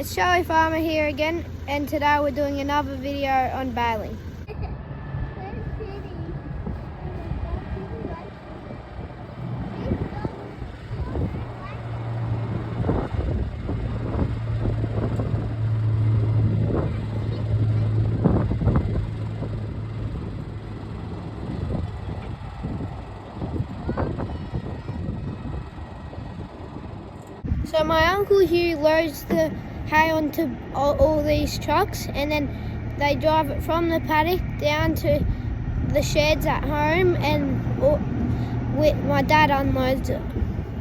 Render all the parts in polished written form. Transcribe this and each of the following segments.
Guys, Charlie Farmer here again, and today we're doing another video on baling. So my Uncle Hugh loads the hay onto all these trucks, and then they drive it from the paddock down to the sheds at home, and my dad unloads it.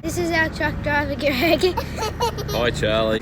This is our truck driver, Greg. Hi, Charlie.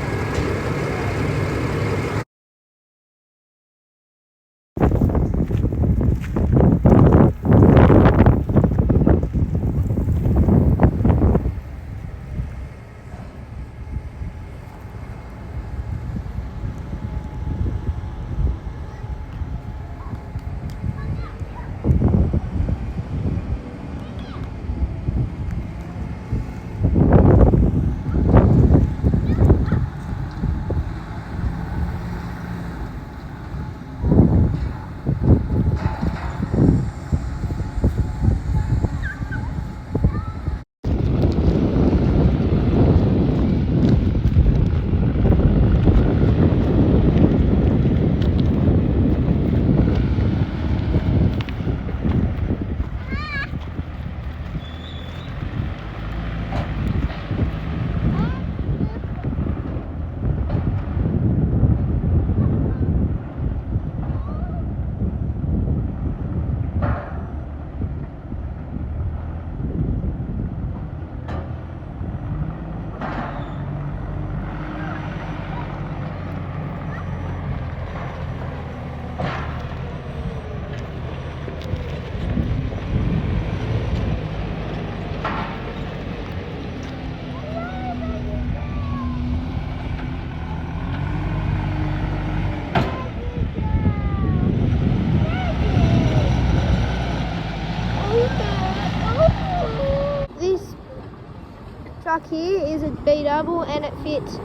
Truck here is a B double, and it fits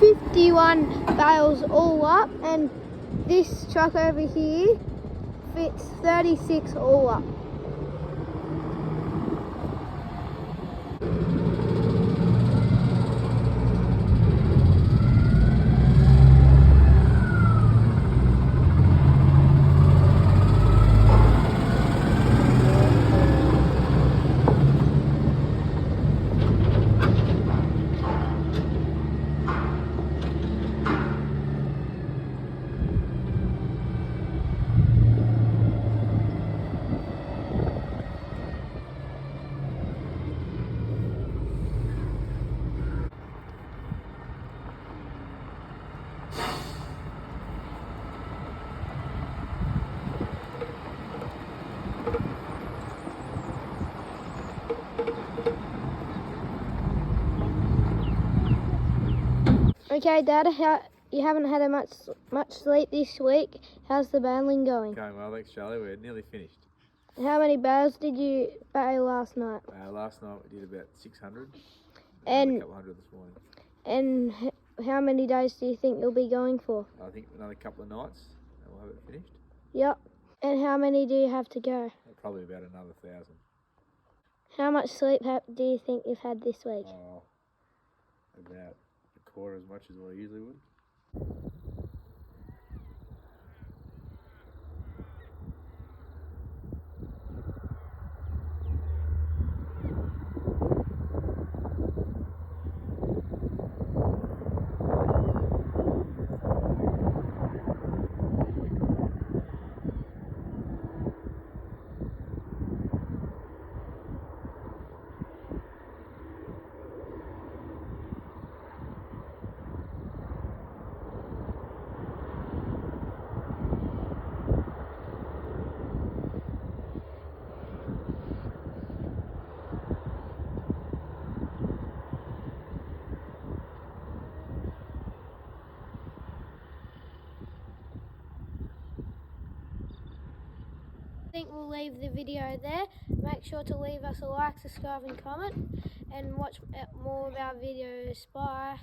51 bales all up, and this truck over here fits 36 all up. Okay, Dad, you haven't had much sleep this week. How's the baling going? Going well, thanks, Charlie. We're nearly finished. How many bales did you bale last night? Last night we did about 600, and a couple hundred this morning. And how many days do you think you'll be going for? I think another couple of nights and we'll have it finished. Yep. And how many do you have to go? Probably about another 1,000. How much sleep do you think you've had this week? Oh, about a quarter as much as what I usually would. I think we'll leave the video there. Make sure to leave us a like, subscribe and comment, and watch more of our videos. Bye.